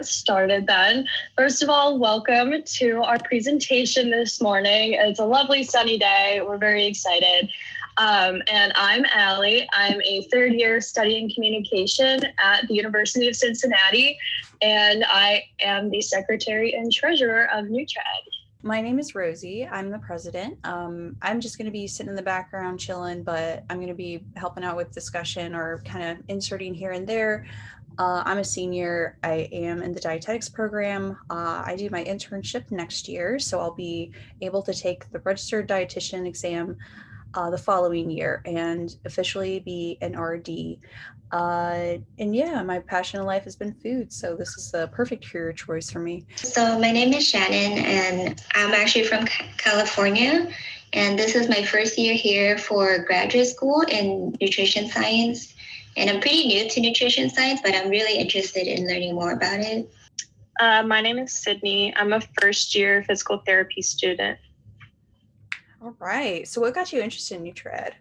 Started then. First of all, welcome to our presentation this morning. It's a lovely sunny day. We're very excited. And I'm Allie. I'm a third year studying communication at the University of Cincinnati, and I am the secretary and treasurer of NewTrad. My name is Rosie. I'm the president. I'm just going to be sitting in the background chilling, but I'm going to be helping out with discussion or kind of inserting here and there. I'm a senior. I am in the dietetics program. I do my internship next year, so I'll be able to take the registered dietitian exam the following year and officially be an RD. And yeah, my passion in life has been food, so this is the perfect career choice for me. So my name is Shannon, and I'm actually from California, and this is my first year here for graduate school in nutrition science. And I'm pretty new to nutrition science, but I'm really interested in learning more about it. My name is Sydney. I'm a first year physical therapy student. All right. So what got you interested in NewTrad?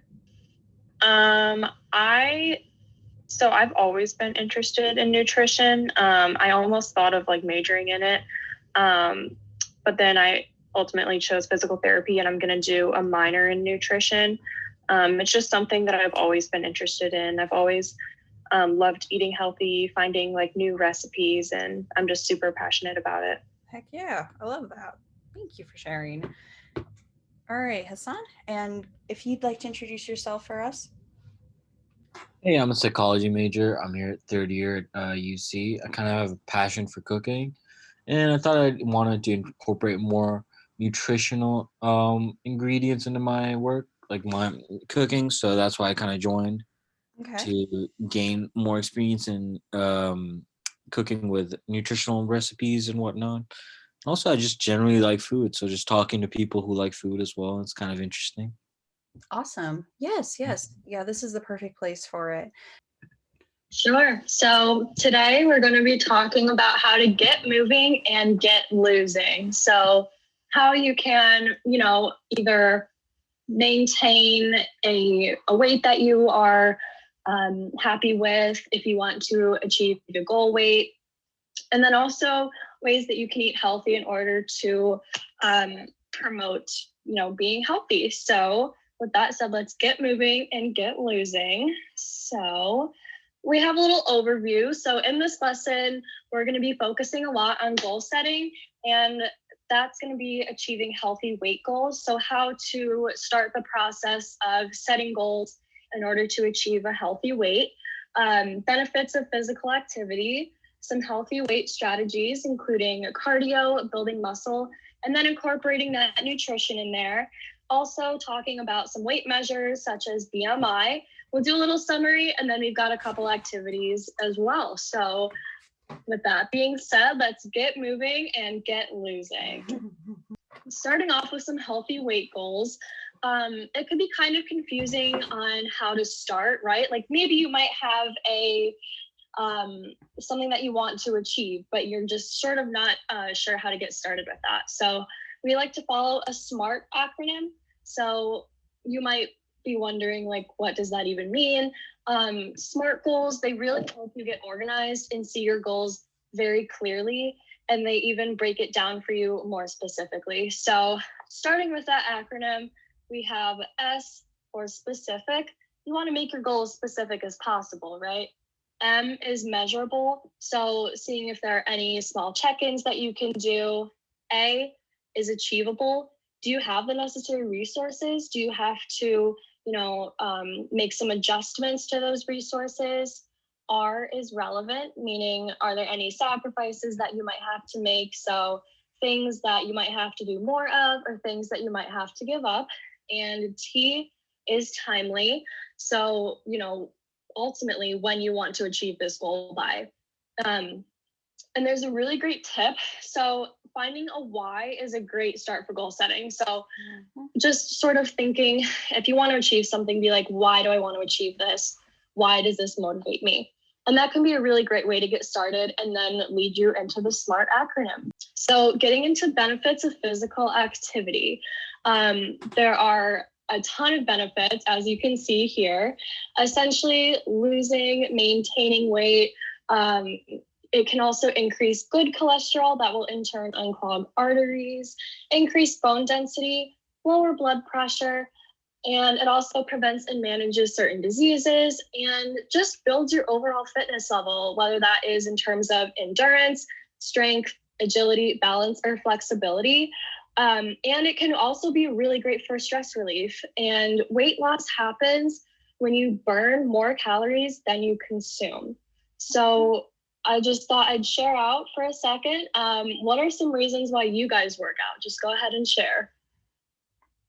I've always been interested in nutrition. I almost thought of majoring in it. But then I ultimately chose physical therapy, and I'm going to do a minor in nutrition. It's just something that I've always been interested in. I've always loved eating healthy, finding new recipes, and I'm just super passionate about it. Heck yeah. I love that. Thank you for sharing. All right, Hassan, and if you'd like to introduce yourself for us. Hey, I'm a psychology major. I'm here at third year at UC. I kind of have a passion for cooking, and I thought I wanted to incorporate more nutritional ingredients into my work, like my cooking. So that's why I kind of joined to gain more experience in cooking with nutritional recipes and whatnot. Also, I just generally like food, so just talking to people who like food as well, it's kind of interesting. Awesome. Yes. Yeah, this is the perfect place for it. Sure. So today we're going to be talking about how to get moving and get losing. So how you can, either maintain a weight that you are happy with, if you want to achieve the goal weight, and then also ways that you can eat healthy in order to promote, being healthy. So with that said, let's get moving and get losing. So we have a little overview. So in this lesson, we're going to be focusing a lot on goal setting, and that's going to be achieving healthy weight goals. So how to start the process of setting goals in order to achieve a healthy weight, benefits of physical activity, some healthy weight strategies, including cardio, building muscle, and then incorporating that nutrition in there. Also talking about some weight measures such as BMI. We'll do a little summary, and then we've got a couple activities as well. So with that being said, let's get moving and get losing. Starting off with some healthy weight goals. It could be kind of confusing on how to start, right? Maybe you might have something that you want to achieve, but you're just sort of not sure how to get started with that. So we like to follow a SMART acronym. So you might be wondering, what does that even mean? SMART goals, they really help you get organized and see your goals very clearly, and they even break it down for you more specifically. So starting with that acronym, we have S for specific. You want to make your goal as specific as possible, right? M is measurable. So seeing if there are any small check-ins that you can do. A is achievable. Do you have the necessary resources? Do you have to, make some adjustments to those resources? R is relevant, meaning are there any sacrifices that you might have to make? So things that you might have to do more of, or things that you might have to give up. And T is timely. So, ultimately when you want to achieve this goal by. And there's a really great tip. So finding a why is a great start for goal setting. So just sort of thinking, if you want to achieve something, be like, why do I want to achieve this? Why does this motivate me? And that can be a really great way to get started and then lead you into the SMART acronym. So getting into benefits of physical activity. There are a ton of benefits, as you can see here. Essentially, losing, maintaining weight, It can also increase good cholesterol that will in turn unclog arteries, increase bone density, lower blood pressure, and it also prevents and manages certain diseases and just builds your overall fitness level, whether that is in terms of endurance, strength, agility, balance, or flexibility. And it can also be really great for stress relief. And weight loss happens when you burn more calories than you consume. So I just thought I'd share out for a second. What are some reasons why you guys work out? Just go ahead and share.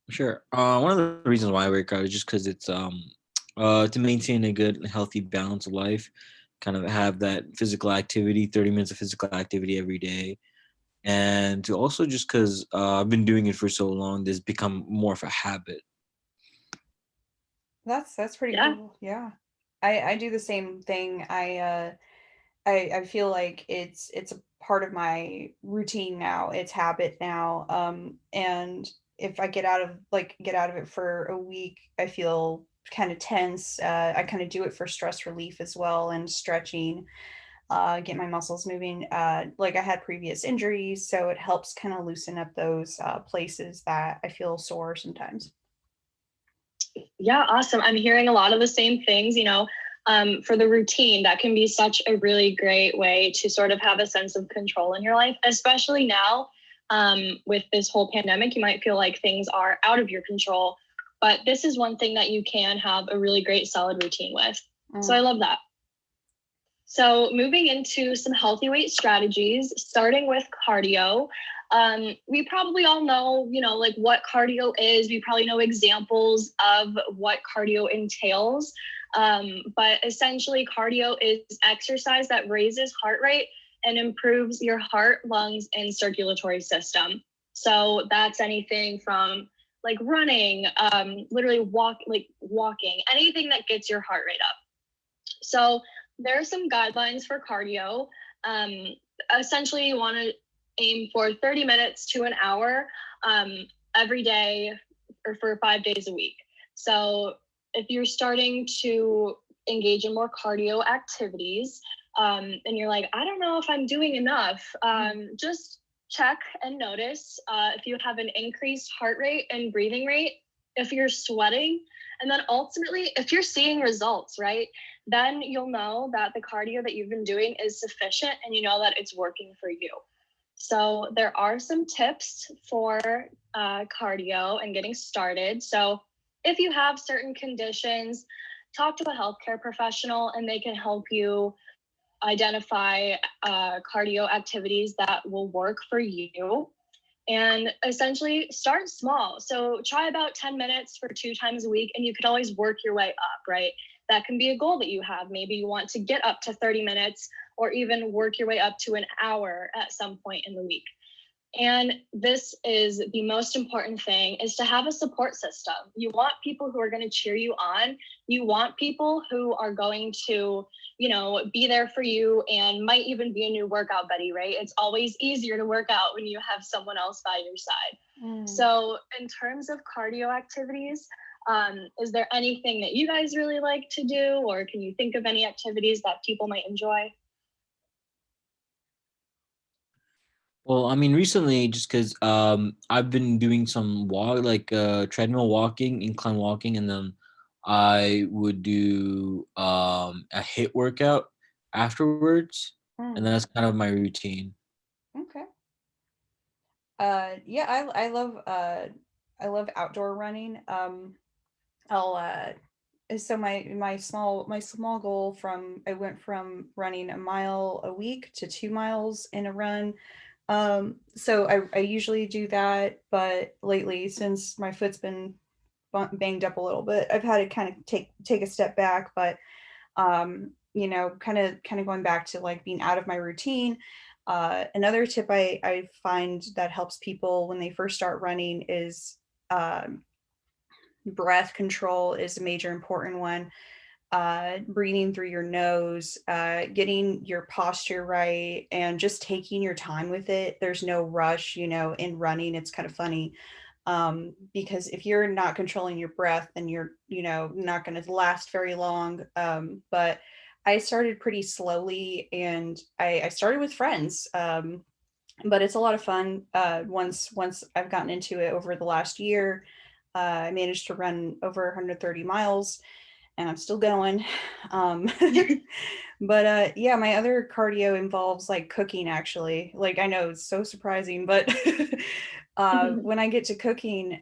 Sure. One of the reasons why I work out is just because it's to maintain a good healthy balance of life, kind of have that physical activity, 30 minutes of physical activity every day, and to also just because I've been doing it for so long, this become more of a habit. That's pretty Yeah. cool. Yeah. I do the same thing. I feel like it's a part of my routine now. It's habit now. And if I get out of it for a week, I feel kind of tense. I kind of do it for stress relief as well and stretching, get my muscles moving. Like I had previous injuries, so it helps kind of loosen up those places that I feel sore sometimes. Yeah, awesome. I'm hearing a lot of the same things, for the routine. That can be such a really great way to sort of have a sense of control in your life, especially now with this whole pandemic. You might feel like things are out of your control, but this is one thing that you can have a really great solid routine with. So I love that. So moving into some healthy weight strategies, starting with cardio. We probably all know, like what cardio is. We probably know examples of what cardio entails. But essentially, cardio is exercise that raises heart rate and improves your heart, lungs, and circulatory system. So that's anything from like running, literally walking, anything that gets your heart rate up. So there are some guidelines for cardio. Essentially, you want to aim for 30 minutes to an hour every day or for 5 days a week. So if you're starting to engage in more cardio activities and you're like, I don't know if I'm doing enough, just check and notice if you have an increased heart rate and breathing rate, if you're sweating, and then ultimately, if you're seeing results, right, then you'll know that the cardio that you've been doing is sufficient and you know that it's working for you. So there are some tips for cardio and getting started. So if you have certain conditions, talk to a healthcare professional and they can help you identify cardio activities that will work for you. And essentially start small. So try about 10 minutes for 2 times a week, and you could always work your way up, right? That can be a goal that you have. Maybe you want to get up to 30 minutes or even work your way up to an hour at some point in the week. And this is the most important thing, is to have a support system. You want people who are going to cheer you on. You want people who are going to, be there for you and might even be a new workout buddy, right? It's always easier to work out when you have someone else by your side. So in terms of cardio activities, is there anything that you guys really like to do, or can you think of any activities that people might enjoy? Well, I mean, recently, just because I've been doing some treadmill walking, incline walking, and then I would do a hit workout afterwards, and that's kind of my routine. Okay. Yeah, I love outdoor running. I'll so my small goal, from I went from running a mile a week to 2 miles in a run. So I usually do that, but lately, since my foot's been banged up a little bit, I've had to kind of take a step back. But kind of going back to like being out of my routine. Another tip I find that helps people when they first start running is um, breath control is a major important one. Breathing through your nose, getting your posture right, and just taking your time with it. There's no rush, in running. It's kind of funny, because if you're not controlling your breath, then you're, not going to last very long. But I started pretty slowly, and I started with friends. But it's a lot of fun. Once I've gotten into it over the last year, I managed to run over 130 miles, and I'm still going. Um, but yeah, my other cardio involves like cooking. Actually, like I know it's so surprising, but when I get to cooking,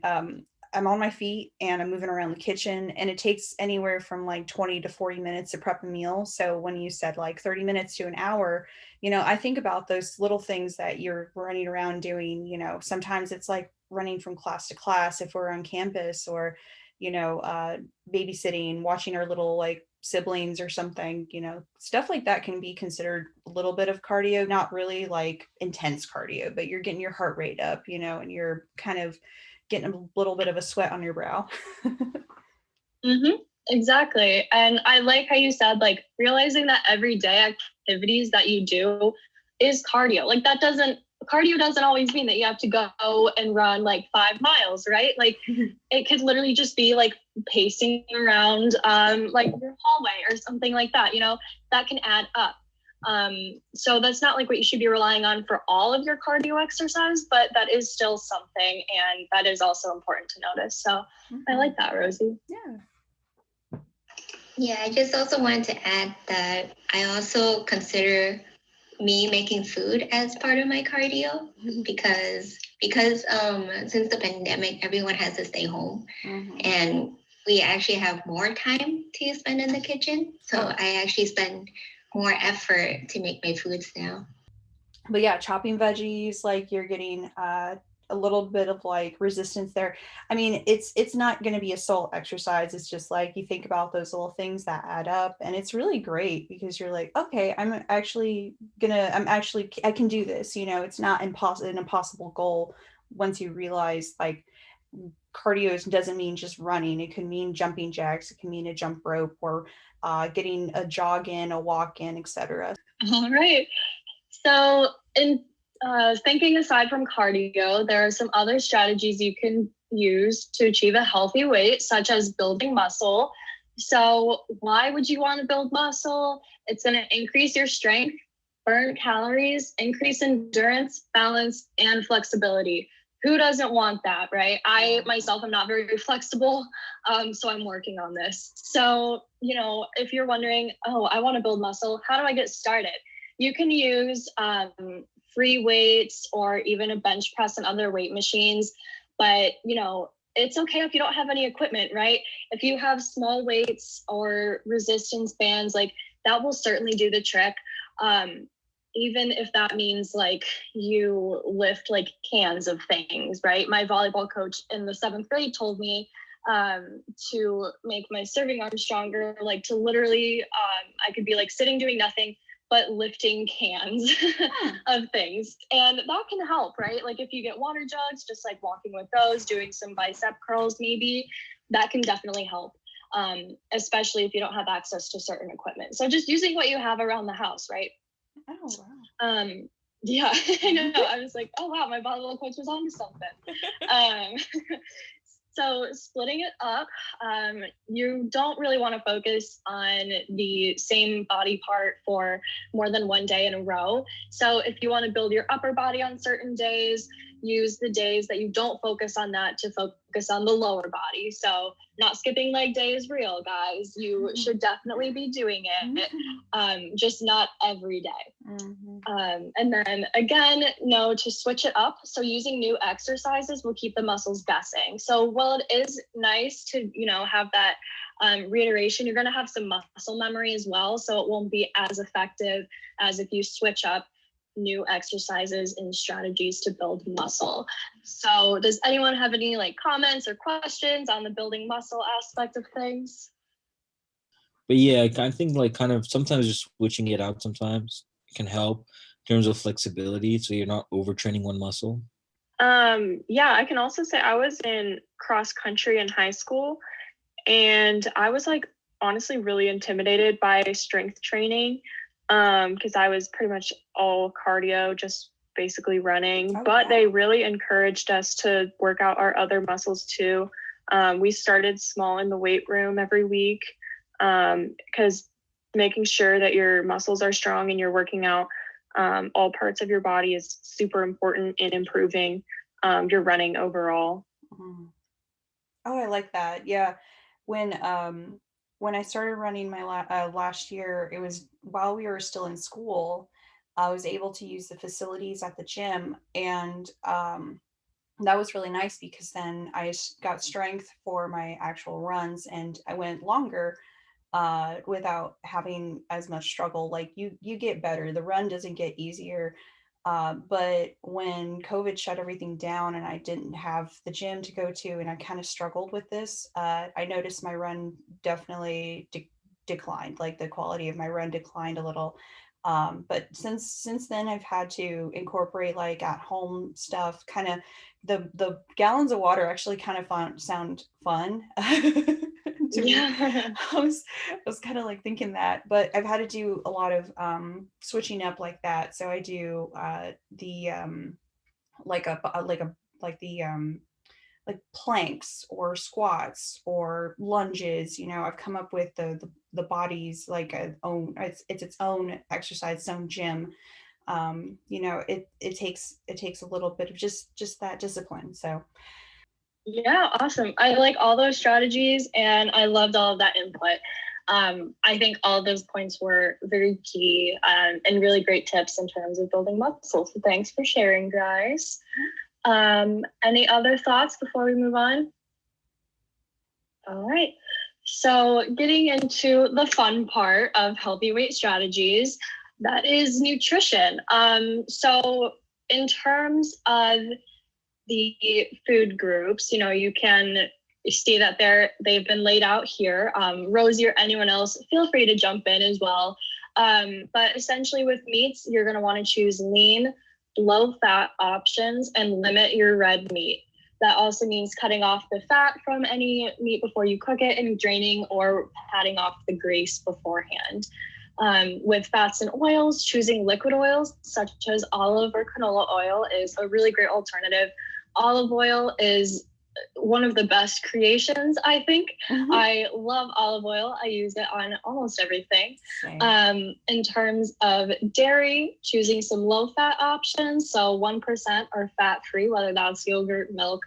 I'm on my feet and I'm moving around the kitchen, and it takes anywhere from like 20 to 40 minutes to prep a meal. So when you said like 30 minutes to an hour, I think about those little things that you're running around doing. Sometimes it's like running from class to class if we're on campus, or, babysitting, watching our little like siblings or something, stuff like that can be considered a little bit of cardio, not really like intense cardio, but you're getting your heart rate up, and you're kind of getting a little bit of a sweat on your brow. Exactly. And I like how you said, like, realizing that everyday activities that you do is cardio. Like, cardio doesn't always mean that you have to go and run like 5 miles, right? Like, it could literally just be like pacing around like your hallway or something like that, that can add up. So that's not like what you should be relying on for all of your cardio exercise, but that is still something, and that is also important to notice. So I like that, Rosie. Yeah. Yeah, I just also wanted to add that I also consider me making food as part of my cardio because since the pandemic, everyone has to stay home, and we actually have more time to spend in the kitchen. So I actually spend more effort to make my foods now. But yeah, chopping veggies, like you're getting a little bit of like resistance there. I mean, it's not going to be a sole exercise. It's just like you think about those little things that add up, and it's really great because you're like, okay, I can do this. It's not an impossible goal once you realize like cardio doesn't mean just running. It can mean jumping jacks. It can mean a jump rope, or getting a jog in, a walk in, etc. All right. So in thinking aside from cardio, there are some other strategies you can use to achieve a healthy weight, such as building muscle. So why would you want to build muscle? It's going to increase your strength, burn calories, increase endurance, balance, and flexibility. Who doesn't want that, right? I myself am not very flexible, so I'm working on this. So, if you're wondering, oh, I want to build muscle, how do I get started? You can use free weights or even a bench press and other weight machines, but it's okay if you don't have any equipment, right? If you have small weights or resistance bands, like that will certainly do the trick. Even if that means like you lift like cans of things, right? My volleyball coach in the 7th grade told me to make my serving arm stronger, like to literally, I could be like sitting doing nothing, but lifting cans of things. And that can help, right? Like if you get water jugs, just like walking with those, doing some bicep curls, maybe that can definitely help, especially if you don't have access to certain equipment. So just using what you have around the house, right? Oh, wow. Yeah, I know. I was like, oh, wow, my volleyball coach was onto something. So splitting it up, you don't really want to focus on the same body part for more than one day in a row. So if you want to build your upper body on certain days, use the days that you don't focus on that to focus on the lower body. So not skipping leg day is real, guys. You should definitely be doing it, just not every day. And then again, to switch it up. So using new exercises will keep the muscles guessing. So while it is nice to, have that reiteration, you're going to have some muscle memory as well. So it won't be as effective as if you switch up new exercises and strategies to build muscle. So does anyone have any like comments or questions on the building muscle aspect of things? But yeah, I think like kind of sometimes just switching it out sometimes can help in terms of flexibility, so you're not overtraining one muscle. Yeah, I can also say I was in cross country in high school, and I was like honestly really intimidated by strength training, because I was pretty much all cardio, just basically running. But they really encouraged us to work out our other muscles too. We started small in the weight room every week, because making sure that your muscles are strong and you're working out all parts of your body is super important in improving your running overall. Mhm. Oh, I like that. Yeah. When I started running my last year, it was while we were still in school. I was able to use the facilities at the gym, and that was really nice because then got strength for my actual runs, and I went longer without having as much struggle. Like you get better. The run doesn't get easier. But when COVID shut everything down and I didn't have the gym to go to, and I kind of struggled with this, I noticed my run definitely declined. Like the quality of my run declined a little. But since then, I've had to incorporate like at home stuff. Kind of the gallons of water actually kind of sound fun to me. Yeah. I was kind of like thinking that, but I've had to do a lot of switching up like that. So I do the like a like a like the like planks or squats or lunges. I've come up with the body's like a own. It's its own exercise, its own gym. It takes a little bit of just that discipline. So Yeah, awesome. I like all those strategies and I loved all of that input. I think all of those points were very key and really great tips in terms of building muscle. So thanks for sharing, guys. Any other thoughts before we move on? All right. So getting into the fun part of healthy weight strategies, that is nutrition. So in terms of the food groups, you can see that they've been laid out here. Rosie or anyone else, feel free to jump in as well. But essentially with meats, you're going to want to choose lean, low fat options and limit your red meat. That also means cutting off the fat from any meat before you cook it and draining or patting off the grease beforehand. With fats and oils, choosing liquid oils such as olive or canola oil is a really great alternative. Olive oil is one of the best creations, I think. Mhm. I love olive oil. I use it on almost everything. Same. In terms of dairy, choosing some low fat options. So 1% are fat free, whether that's yogurt, milk,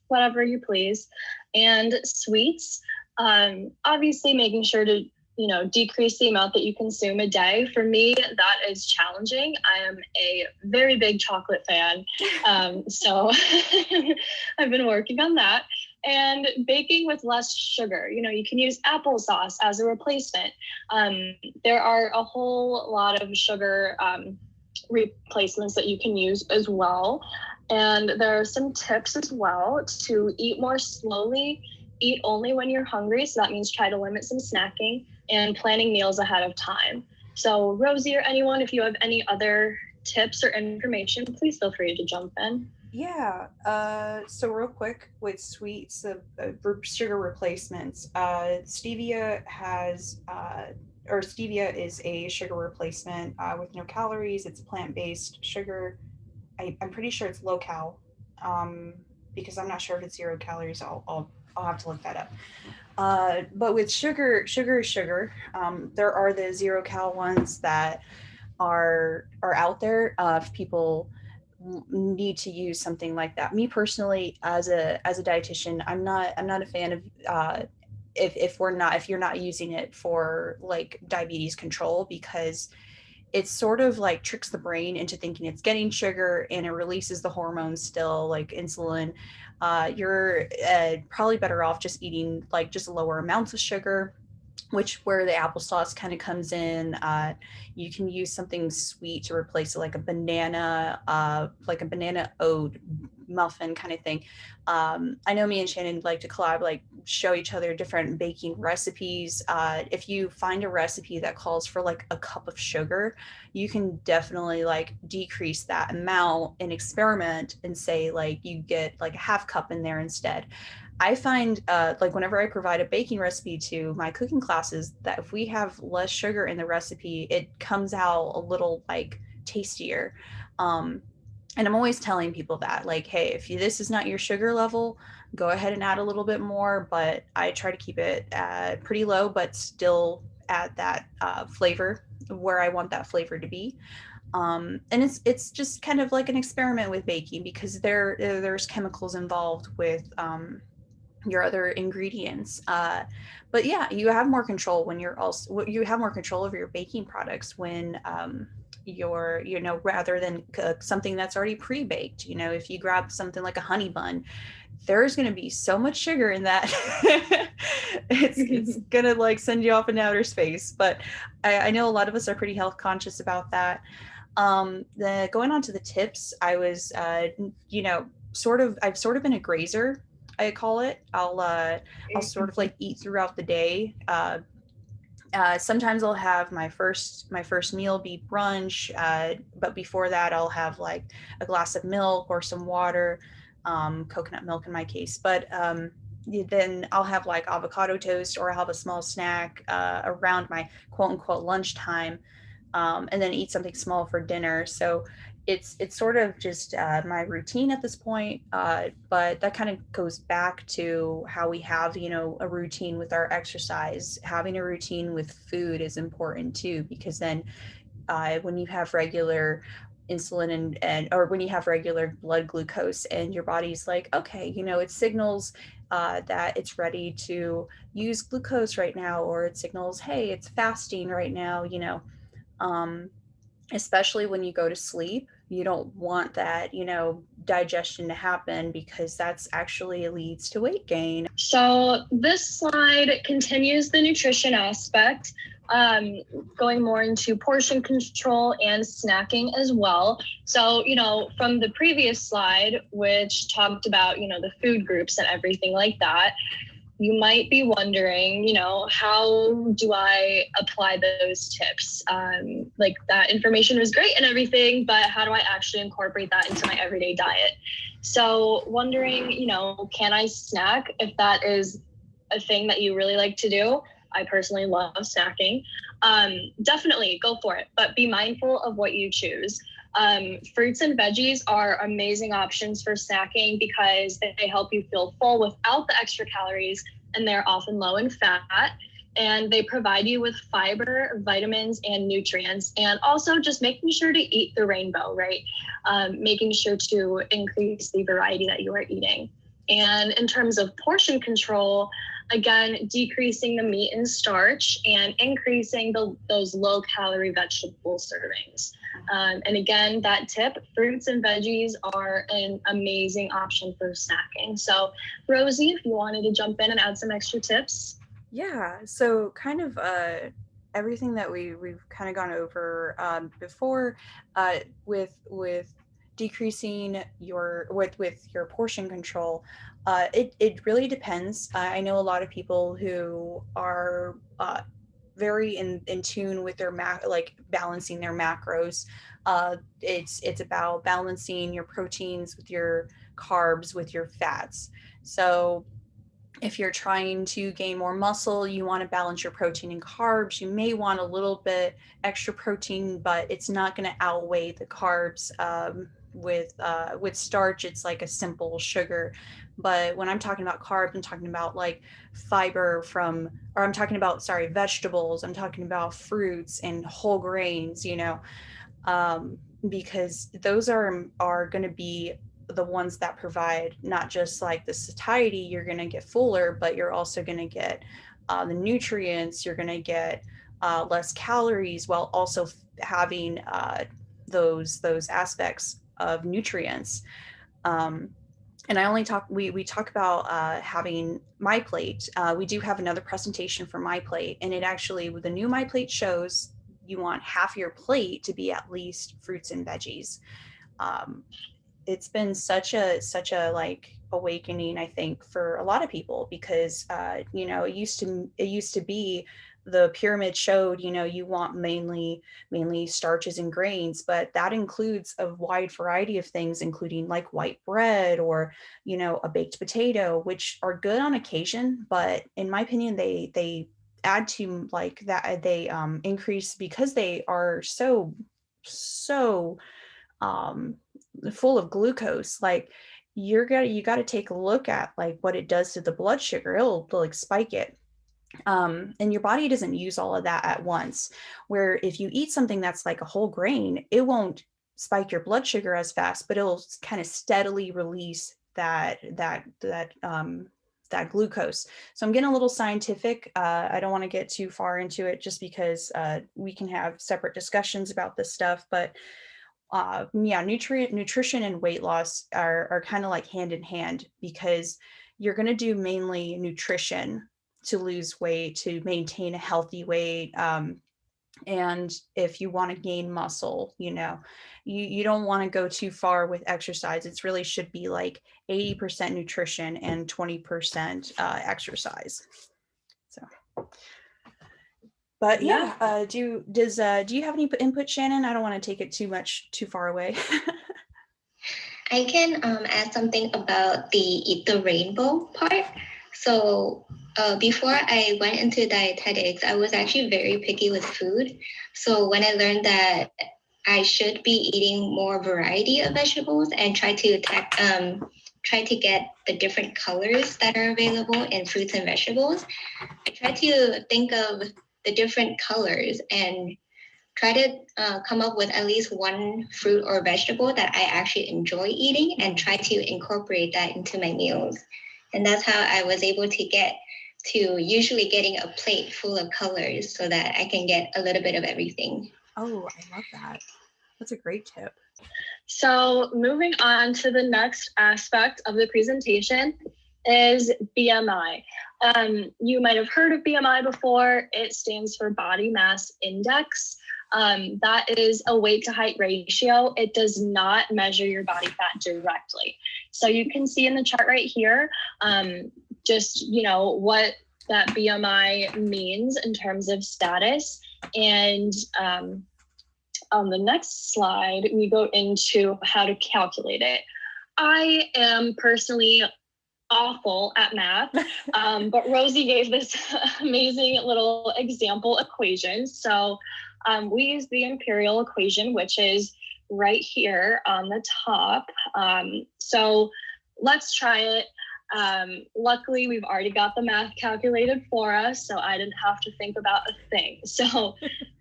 whatever you please. And sweets, obviously making sure to decrease the amount that you consume a day. For me, that is challenging. I am a very big chocolate fan. So I've been working on that. And baking with less sugar. You can use applesauce as a replacement. There are a whole lot of sugar replacements that you can use as well. And there are some tips as well to eat more slowly, eat only when you're hungry. So that means try to limit some snacking and planning meals ahead of time. So Rosie or anyone, if you have any other tips or information, please feel free to jump in. Yeah. So real quick with sweets, sugar replacements. Stevia is a sugar replacement with no calories. It's plant-based sugar. I'm pretty sure it's low cal, because I'm not sure if it's 0 calories. I'll have to look that up. But with sugar is sugar. There are the 0 cal ones that are out there. If people need to use something like that, me personally, as a dietitian, I'm not a fan of if you're not using it for like diabetes control, because it sort of like tricks the brain into thinking it's getting sugar and it releases the hormones still like insulin. You're probably better off just eating like just lower amounts of sugar, which where the applesauce kind of comes in. You can use something sweet to replace it, like a banana oat muffin kind of thing. I know me and Shannon like to collab, like show each other different baking recipes. If you find a recipe that calls for like a cup of sugar, you can definitely like decrease that amount and experiment and say like you get like a half cup in there instead. I find like whenever I provide a baking recipe to my cooking classes, that if we have less sugar in the recipe, it comes out a little like tastier. Um, and I'm always telling people that, like, hey, if this is not your sugar level, go ahead and add a little bit more. But I try to keep it pretty low, but still add that flavor where I want that flavor to be. And it's just kind of like an experiment with baking because there's chemicals involved with your other ingredients. But yeah, you have more control when you have more control over your baking products when you're, rather than cook something that's already pre-baked. If you grab something like a honey bun, there's going to be so much sugar in that. It's going to like send you off in outer space. But I know a lot of us are pretty health conscious about that. Going on to the tips, I was, I've sort of been a grazer, I call it. I'll sort of like eat throughout the day. Sometimes I'll have my first meal be brunch, but before that I'll have like a glass of milk or some water, coconut milk in my case. But then I'll have like avocado toast, or I'll have a small snack around my quote unquote lunchtime, and then eat something small for dinner. So it's sort of just my routine at this point, but that kind of goes back to how we have a routine with our exercise. Having a routine with food is important too, because then when you have regular insulin and or when you have regular blood glucose and your body's like, okay, it signals that it's ready to use glucose right now, or it signals, hey, it's fasting right now. um, Especially when you go to sleep, you don't want that, digestion to happen, because that's actually leads to weight gain. So this slide continues the nutrition aspect, going more into portion control and snacking as well. So, from the previous slide, which talked about, the food groups and everything like that, you might be wondering, how do I apply those tips? Like, that information was great and everything, but how do I actually incorporate that into my everyday diet? So wondering, can I snack if that is a thing that you really like to do? I personally love snacking. Definitely go for it, but be mindful of what you choose. Fruits and veggies are amazing options for snacking because they help you feel full without the extra calories, and they're often low in fat. And they provide you with fiber, vitamins, and nutrients. And also just making sure to eat the rainbow, right? Making sure to increase the variety that you are eating. And in terms of portion control, again, decreasing the meat and starch and increasing those low-calorie vegetable servings. And again, that tip, fruits and veggies are an amazing option for snacking. So Rosie, if you wanted to jump in and add some extra tips. Yeah, so kind of everything that we've kind of gone over before, with decreasing with your portion control. It really depends. I know a lot of people who are very in tune with their like balancing their macros. It's about balancing your proteins with your carbs with your fats. So if you're trying to gain more muscle, you want to balance your protein and carbs. You may want a little bit extra protein, but it's not going to outweigh the carbs. With starch, it's like a simple sugar. But when I'm talking about carbs, I'm talking about like fiber or I'm talking about, sorry, vegetables. I'm talking about fruits and whole grains, because those are going to be the ones that provide not just like the satiety, you're going to get fuller, but you're also going to get the nutrients, you're going to get less calories, while also having those aspects of nutrients. And I only talk, we talk about having My Plate. We do have another presentation for My Plate, and it actually, with the new My Plate shows, you want half your plate to be at least fruits and veggies. It's been such a like awakening, I think, for a lot of people, because it used to be the pyramid showed, you want mainly starches and grains, but that includes a wide variety of things, including like white bread or a baked potato, which are good on occasion, but in my opinion they add to like that, they increase, because they are so um full of glucose. Like you got to take a look at like what it does to the blood sugar. It'll like spike it. And your body doesn't use all of that at once. Where if you eat something that's like a whole grain, it won't spike your blood sugar as fast, but it'll kind of steadily release that glucose. So I'm getting a little scientific. I don't want to get too far into it just because we can have separate discussions about this stuff. But yeah, nutrition and weight loss are kind of like hand in hand, because you're going to do mainly nutrition to lose weight, to maintain a healthy weight. And if you want to gain muscle, you don't want to go too far with exercise. It really should be like 80% nutrition and 20% exercise. So, but yeah, do you have any input, Shannon? I don't want to take it too far away. I can add something about the Eat the Rainbow part. So before I went into dietetics, I was actually very picky with food. So when I learned that I should be eating more variety of vegetables and try to get the different colors that are available in fruits and vegetables, I try to think of the different colors and try to come up with at least one fruit or vegetable that I actually enjoy eating and try to incorporate that into my meals. And that's how I was able to get to usually getting a plate full of colors so that I can get a little bit of everything. Oh, I love that. That's a great tip. So moving on to the next aspect of the presentation is BMI. You might have heard of BMI before. It stands for Body Mass Index. That is a weight to height ratio. It does not measure your body fat directly. So you can see in the chart right here, just, what that BMI means in terms of status. And on the next slide, we go into how to calculate it. I am personally awful at math, but Rosie gave this amazing little example equation. So we use the imperial equation, which is right here on the top. So let's try it. Luckily, we've already got the math calculated for us, so I didn't have to think about a thing. So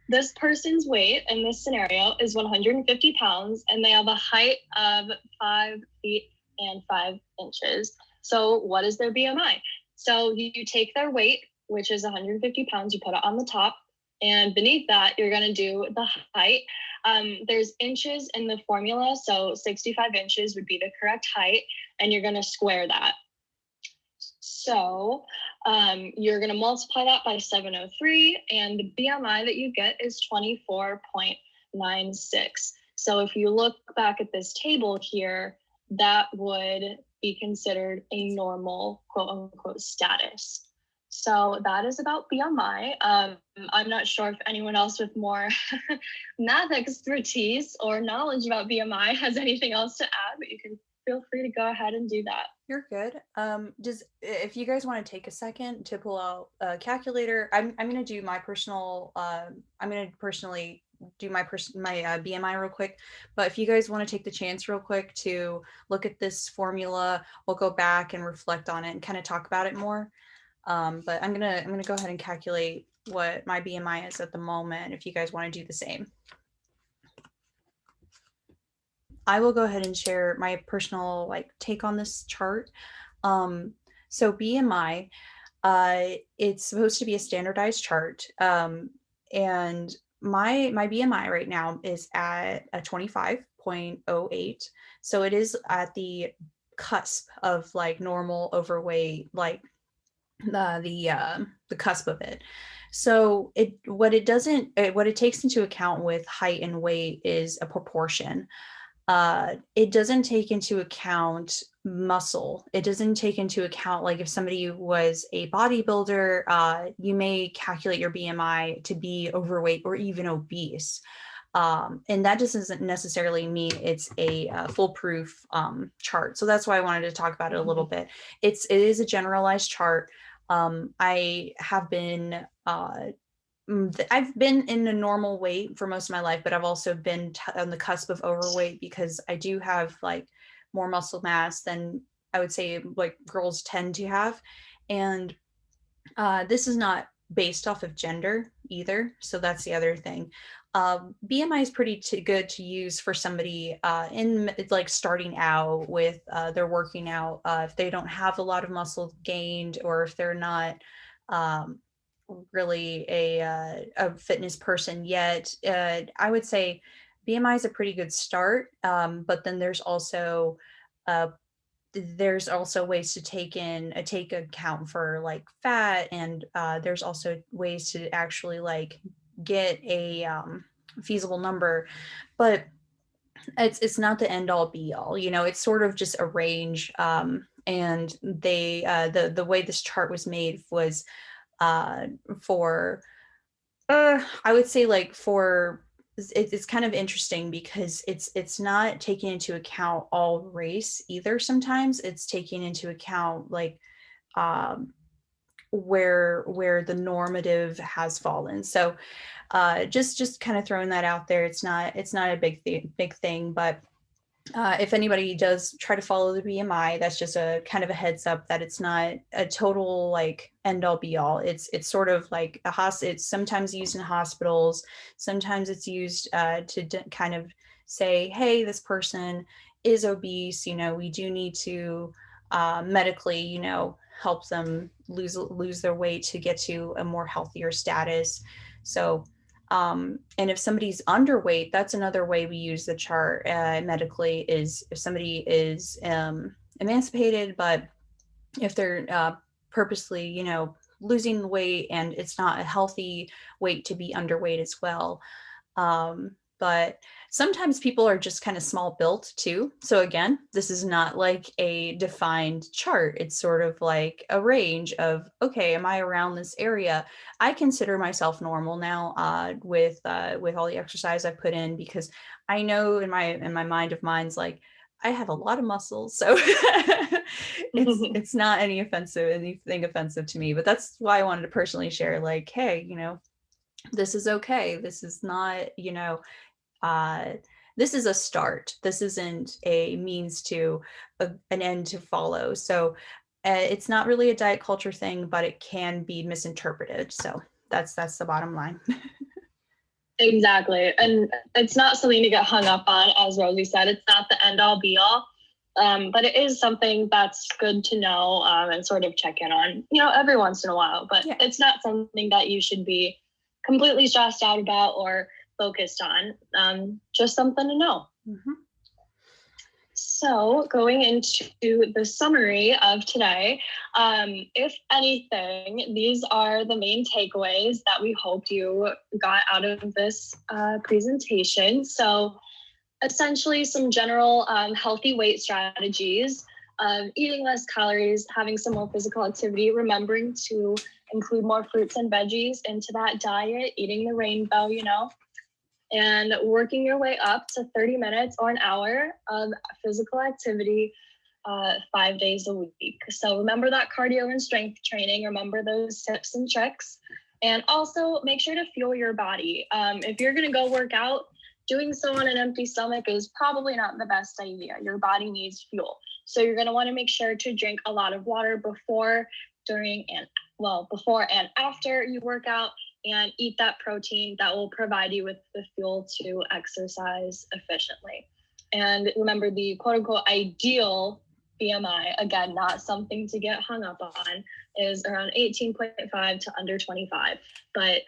this person's weight in this scenario is 150 pounds, and they have a height of 5 feet and 5 inches. So what is their BMI? So you take their weight, which is 150 pounds, you put it on the top, and beneath that, you're going to do the height. There's inches in the formula, so 65 inches would be the correct height, and you're going to square that. So you're going to multiply that by 703, and the BMI that you get is 24.96. So if you look back at this table here, that would be considered a normal, quote unquote, status. So that is about BMI. I'm not sure if anyone else with more math expertise or knowledge about BMI has anything else to add, but you can feel free to go ahead and do that. You're good. If you guys want to take a second to pull out a calculator, I'm going to do my personal, I'm going to personally do my BMI real quick. But if you guys want to take the chance real quick to look at this formula, we'll go back and reflect on it and kind of talk about it more. But I'm gonna go ahead and calculate what my BMI is at the moment if you guys want to do the same. I will go ahead and share my personal take on this chart. So BMI, it's supposed to be a standardized chart. And my BMI right now is at a 25.08. So it is at the cusp of normal overweight, the cusp of it. So what it takes into account with height and weight is a proportion. It doesn't take into account muscle. It doesn't take into account if somebody was a bodybuilder, you may calculate your BMI to be overweight or even obese. And that just doesn't necessarily mean it's a foolproof chart. So that's why I wanted to talk about it a little bit. It is a generalized chart. I have been I've been in a normal weight for most of my life, but I've also been on the cusp of overweight because I do have more muscle mass than I would say girls tend to have. And This is not based off of gender either, so that's the other thing. BMI is pretty good to use for somebody in like starting out with their working out. If they don't have a lot of muscle gained, or if they're not um, really a fitness person yet, I would say BMI is a pretty good start. But then uh, there's also ways to take account for like fat, and there's also ways to actually like get a feasible number, but it's not the end all be all. It's sort of just a range. And the way this chart was made was uh, for I would say like for it's kind of interesting because it's not taking into account all race either. Sometimes it's taking into account like um, where the normative has fallen. So just kind of throwing that out there. It's not a big thing, but if anybody does try to follow the BMI, that's just a kind of a heads up that it's not a total like end all be all. It's sort of like it's sometimes used in hospitals. Sometimes it's used to kind of say, hey, this person is obese. We do need to medically, help them lose their weight to get to a more healthier status. So and if somebody's underweight, that's another way we use the chart medically, is if somebody is emancipated, but if they're purposely, losing weight, and it's not a healthy weight to be underweight as well. But sometimes people are just kind of small built too. So again, this is not like a defined chart. It's sort of like a range of, okay, am I around this area? I consider myself normal now with all the exercise I put in, because I know in my mind of mine's like, I have a lot of muscles, so it's not anything offensive to me. But that's why I wanted to personally share, like, hey, this is okay. This is not, uh, this is a start. This isn't a means to an end to follow. So it's not really a diet culture thing, but it can be misinterpreted. So that's the bottom line. Exactly. And it's not something to get hung up on, as Rosie said. It's not the end all be all. But it is something that's good to know and sort of check in on, every once in a while. But yeah, it's not something that you should be completely stressed out about or focused on. Just something to know. Mm-hmm. So going into the summary of today, if anything, these are the main takeaways that we hoped you got out of this presentation. So essentially some general healthy weight strategies, eating less calories, having some more physical activity, remembering to include more fruits and veggies into that diet, eating the rainbow, and working your way up to 30 minutes or an hour of physical activity 5 days a week. So remember that cardio and strength training, remember those tips and tricks, and also make sure to fuel your body. If you're gonna go work out, doing so on an empty stomach is probably not the best idea. Your body needs fuel. So you're gonna wanna make sure to drink a lot of water before and after you work out, and eat that protein that will provide you with the fuel to exercise efficiently. And remember, the quote unquote ideal BMI, again, not something to get hung up on, is around 18.5 to under 25. But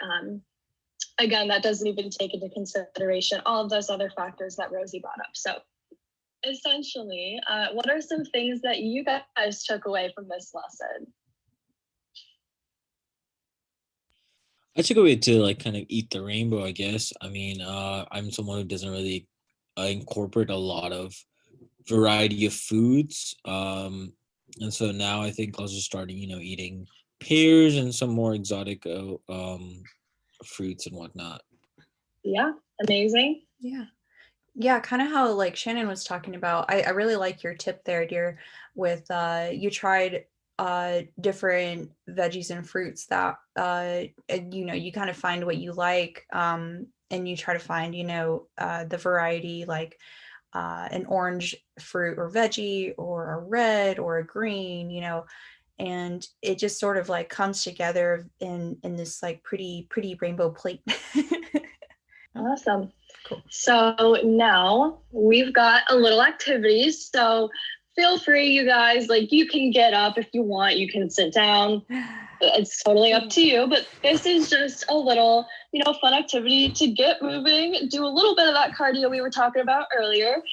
again, that doesn't even take into consideration all of those other factors that Rosie brought up. So essentially, what are some things that you guys took away from this lesson? I took away to like kind of eat the rainbow, I guess. I mean, I'm someone who doesn't really incorporate a lot of variety of foods. And so now I think also starting, eating pears and some more exotic fruits and whatnot. Yeah, amazing. Yeah, kind of how like Shannon was talking about. I really like your tip there, dear, with you tried different veggies and fruits that and, you kind of find what you like, and you try to find the variety, like an orange fruit or veggie, or a red or a green, and it just sort of like comes together in this like pretty rainbow plate. Awesome. Cool. So now we've got a little activities. So feel free, you guys, like you can get up if you want, you can sit down. It's totally up to you, but this is just a little, fun activity to get moving, do a little bit of that cardio we were talking about earlier.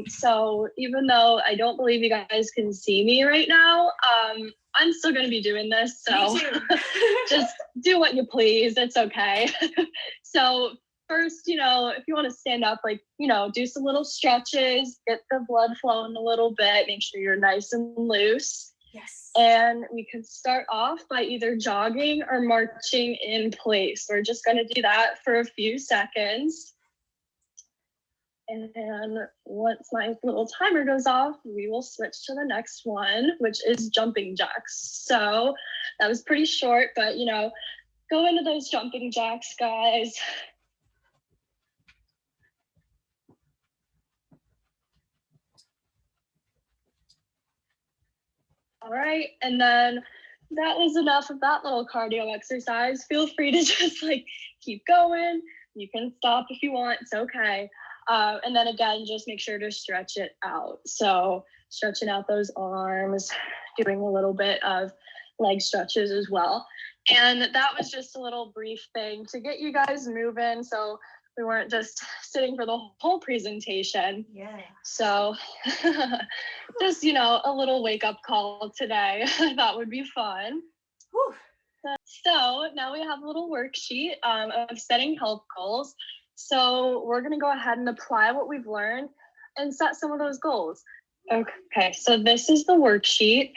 So even though I don't believe you guys can see me right now, I'm still going to be doing this. So just do what you please. It's okay. So first, if you want to stand up, like, do some little stretches, get the blood flowing a little bit, make sure you're nice and loose. Yes. And we can start off by either jogging or marching in place. We're just going to do that for a few seconds. And then once my little timer goes off, we will switch to the next one, which is jumping jacks. So that was pretty short, but, go into those jumping jacks, guys. All right, and then that was enough of that little cardio exercise. Feel free to just keep going. You can stop if you want, it's okay. And then again, just make sure to stretch it out. So stretching out those arms, doing a little bit of leg stretches as well. And that was just a little brief thing to get you guys moving. So we weren't just sitting for the whole presentation. Yeah. So just, a little wake up call today. I thought would be fun. Whew. So now we have a little worksheet of setting health goals. So we're going to go ahead and apply what we've learned and set some of those goals. Okay, so this is the worksheet.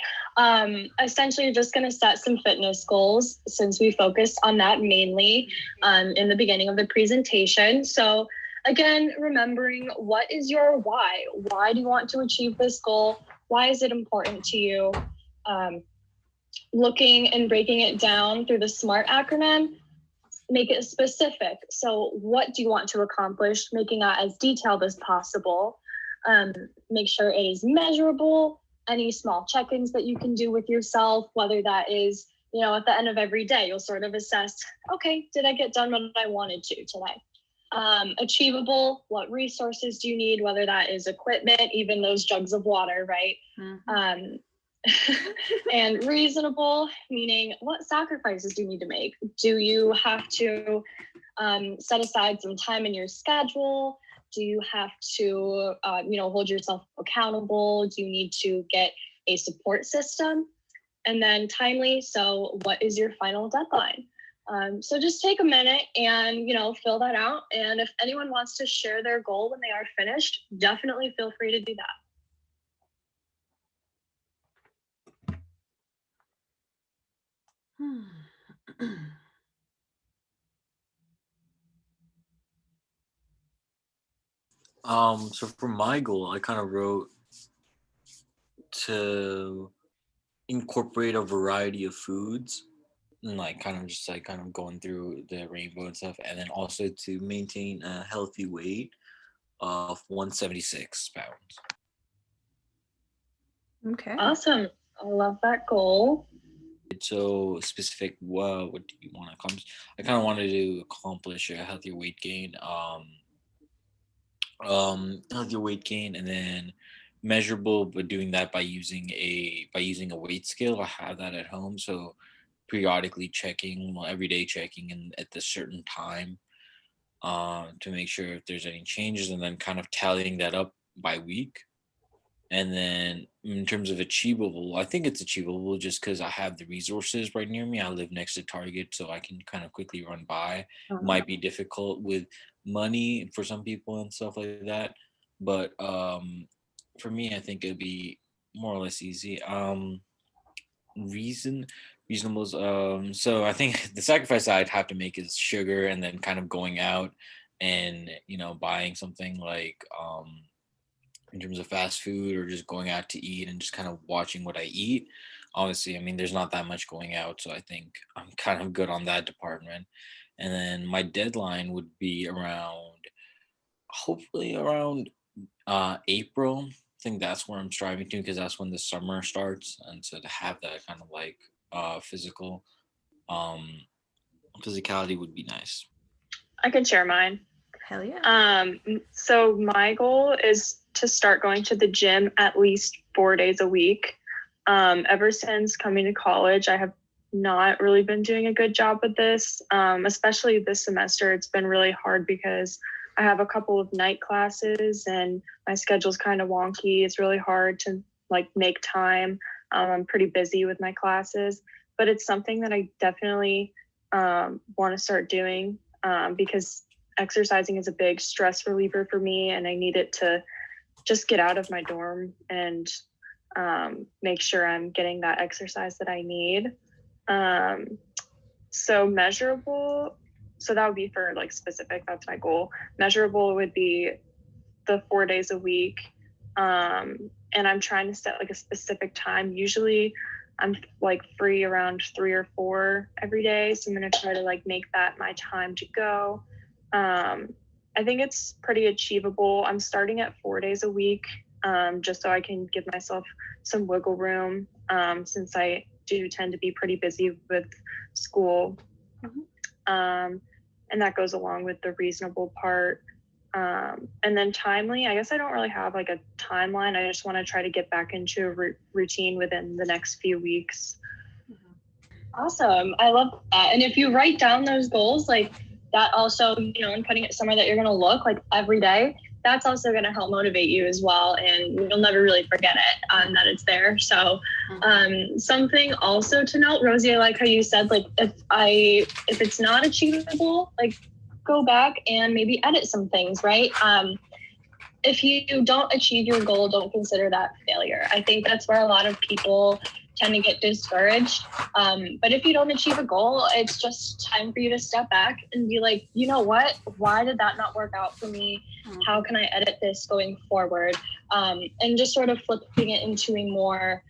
Essentially, you're just going to set some fitness goals since we focused on that mainly in the beginning of the presentation. So again, remembering what is your why? Why do you want to achieve this goal? Why is it important to you? Looking and breaking it down through the SMART acronym, make it specific. So what do you want to accomplish? Making that as detailed as possible. Make sure it is measurable. Any small check-ins that you can do with yourself, whether that is, at the end of every day, you'll sort of assess, okay, did I get done what I wanted to today? Achievable, what resources do you need, whether that is equipment, even those jugs of water, right? Mm-hmm. And reasonable, meaning what sacrifices do you need to make? Do you have to set aside some time in your schedule? Do you have to, hold yourself accountable? Do you need to get a support system? And then timely, so what is your final deadline? So just take a minute and, fill that out. And if anyone wants to share their goal when they are finished, definitely feel free to do that. So for my goal, I kind of wrote to incorporate a variety of foods and kind of going through the rainbow and stuff, and then also to maintain a healthy weight of 176 pounds. Okay. Awesome. I love that goal. So specific, what do you want to accomplish? I kind of wanted to accomplish a healthier weight gain, and then measurable, but doing that by using a weight scale. I have that at home, so periodically checking, every day checking, and at the certain time, to make sure if there's any changes, and then kind of tallying that up by week. And then in terms of achievable, I think it's achievable just because I have the resources right near me. I live next to Target, so I can kind of quickly run by. It might be difficult with money for some people and stuff like that, but for me, I think it'd be more or less easy. Reasonables. So I think the sacrifice I'd have to make is sugar, and then kind of going out and buying something like in terms of fast food, or just going out to eat and just kind of watching what I eat. Honestly, I mean, there's not that much going out, so I think I'm kind of good on that department. And then my deadline would be hopefully around April, think that's where I'm striving to, because that's when the summer starts, and so to have that kind of like physical um physicality would be nice. I can share mine. Hell yeah. So my goal is to start going to the gym at least 4 days a week. Ever since coming to college, I have not really been doing a good job with this. Especially this semester, it's been really hard because I have a couple of night classes and my schedule's kind of wonky. It's really hard to like make time. I'm pretty busy with my classes, but it's something that I definitely want to start doing because exercising is a big stress reliever for me, and I need it to just get out of my dorm and make sure I'm getting that exercise that I need. So measurable, so that would be for like specific, that's my goal. Measurable would be the 4 days a week. And I'm trying to set like a specific time. Usually I'm like free around 3 or 4 every day. So I'm going to try to like make that my time to go. I think it's pretty achievable. I'm starting at 4 days a week, just so I can give myself some wiggle room, since I do tend to be pretty busy with school. And that goes along with the reasonable part. And then timely, I guess I don't really have like a timeline. I just want to try to get back into a routine within the next few weeks. Awesome. I love that. And if you write down those goals, like that also, you know, and putting it somewhere that you're going to look like every day, that's also going to help motivate you as well. And you'll never really forget it, that it's there. So something also to note, Rosie, I like how you said, like, if it's not achievable, like go back and maybe edit some things, right? If you don't achieve your goal, don't consider that failure. I think that's where a lot of people tend to get discouraged. But if you don't achieve a goal, it's just time for you to step back and be like, you know what? Why did that not work out for me? How can I edit this going forward? And just sort of flipping it into a more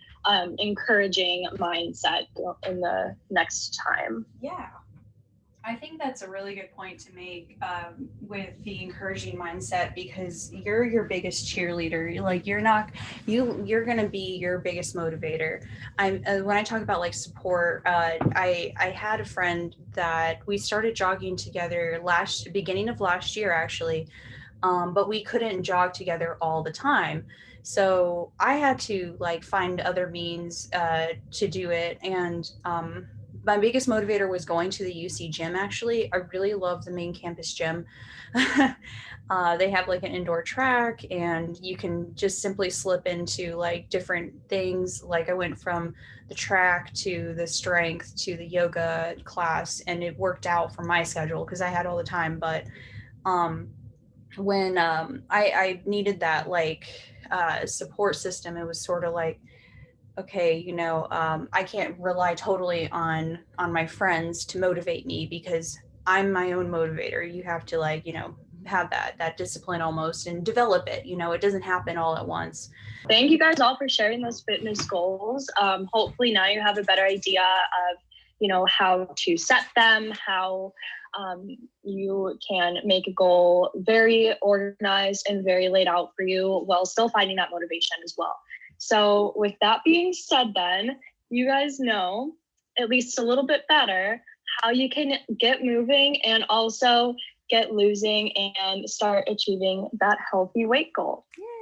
encouraging mindset in the next time. Yeah. I think that's a really good point to make with the encouraging mindset, because you're your biggest cheerleader. Like you're going to be your biggest motivator. When I talk about like support, I had a friend that we started jogging together beginning of last year actually, but we couldn't jog together all the time. So I had to like find other means to do it, and my biggest motivator was going to the UC gym. Actually, I really love the main campus gym. They have like an indoor track, and you can just simply slip into like different things. Like I went from the track to the strength to the yoga class, and it worked out for my schedule because I had all the time. But when I needed that like support system, it was sort of like, okay, you know, I can't rely totally on my friends to motivate me, because I'm my own motivator. You have to like, you know, have that discipline almost and develop it. You know, it doesn't happen all at once. Thank you guys all for sharing those fitness goals. Hopefully now you have a better idea of, you know, how to set them, how you can make a goal very organized and very laid out for you while still finding that motivation as well. So with that being said, then you guys know at least a little bit better how you can get moving and also get losing and start achieving that healthy weight goal. Yay.